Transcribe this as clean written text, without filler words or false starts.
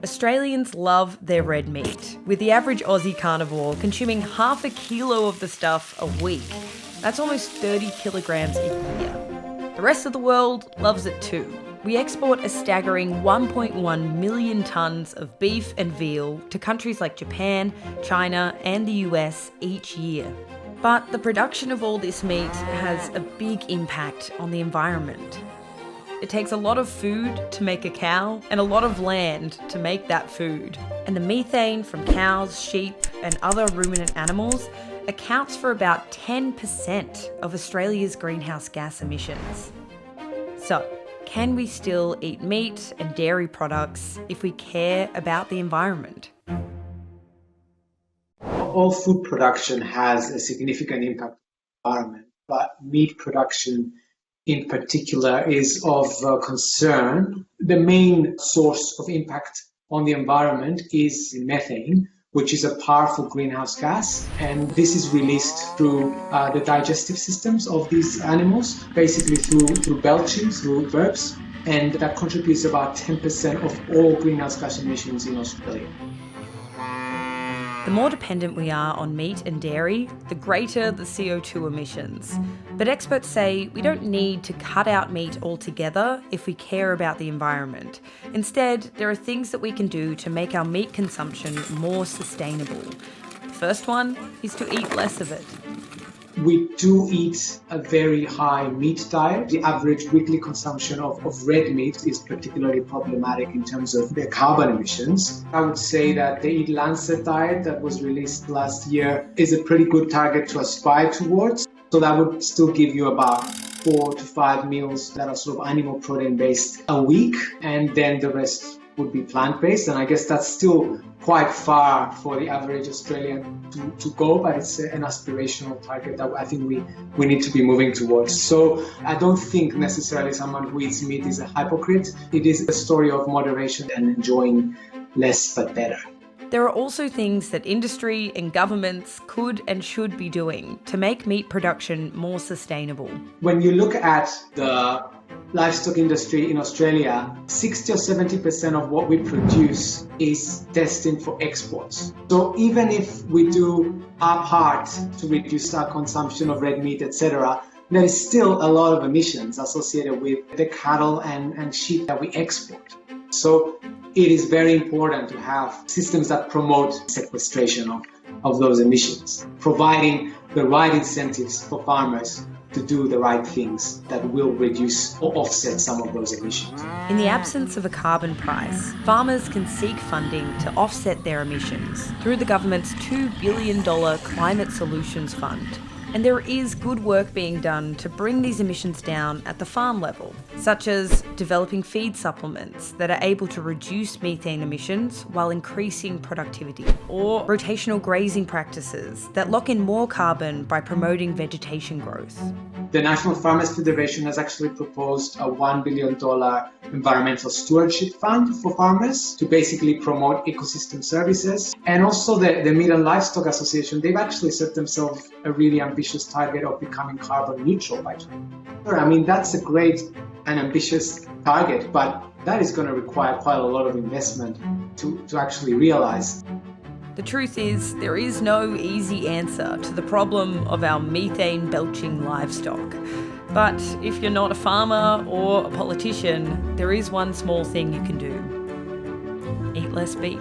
Australians love their red meat, with the average Aussie carnivore consuming half a kilo of the stuff a week. That's almost 30 kilograms a year. The rest of the world loves it too. We export a staggering 1.1 million tonnes of beef and veal to countries like Japan, China, and the US each year. But the production of all this meat has a big impact on the environment. It takes a lot of food to make a cow and a lot of land to make that food. And the methane from cows, sheep, and other ruminant animals accounts for about 10% of Australia's greenhouse gas emissions. So, can we still eat meat and dairy products if we care about the environment? All food production has a significant impact on the environment, but meat production in particular is of concern. The main source of impact on the environment is methane, which is a powerful greenhouse gas, and this is released through the digestive systems of these animals, basically through belching, through burps, and that contributes about 10% of all greenhouse gas emissions in Australia. The more dependent we are on meat and dairy, the greater the CO2 emissions. But experts say we don't need to cut out meat altogether if we care about the environment. Instead, there are things that we can do to make our meat consumption more sustainable. The first one is to eat less of it. We do eat a very high meat diet. The average weekly consumption of red meat is particularly problematic in terms of the carbon emissions. I would say that the Eat Lancet diet that was released last year is a pretty good target to aspire towards. So that would still give you about 4 to 5 meals that are sort of animal protein based a week, and then the rest would be plant-based, and I guess that's still quite far for the average Australian to go, but it's an aspirational target that I think we need to be moving towards. So I don't think necessarily someone who eats meat is a hypocrite. It is a story of moderation and enjoying less but better. There are also things that industry and governments could and should be doing to make meat production more sustainable. When you look at the livestock industry in Australia, 60 or 70% of what we produce is destined for exports. So even if we do our part to reduce our consumption of red meat, etc., there is still a lot of emissions associated with the cattle and sheep that we export. So it is very important to have systems that promote sequestration of those emissions, providing the right incentives for farmers to do the right things that will reduce or offset some of those emissions. In the absence of a carbon price, farmers can seek funding to offset their emissions through the government's $2 billion Climate Solutions Fund. And there is good work being done to bring these emissions down at the farm level, such as developing feed supplements that are able to reduce methane emissions while increasing productivity, or rotational grazing practices that lock in more carbon by promoting vegetation growth. The National Farmers Federation has actually proposed a $1 billion environmental stewardship fund for farmers to basically promote ecosystem services. And also the Meat and Livestock Association, they've actually set themselves a really ambitious target of becoming carbon neutral by 2030. I mean, that's a great and ambitious target, but that is going to require quite a lot of investment to actually realize. The truth is, there is no easy answer to the problem of our methane-belching livestock. But if you're not a farmer or a politician, there is one small thing you can do. Eat less beef.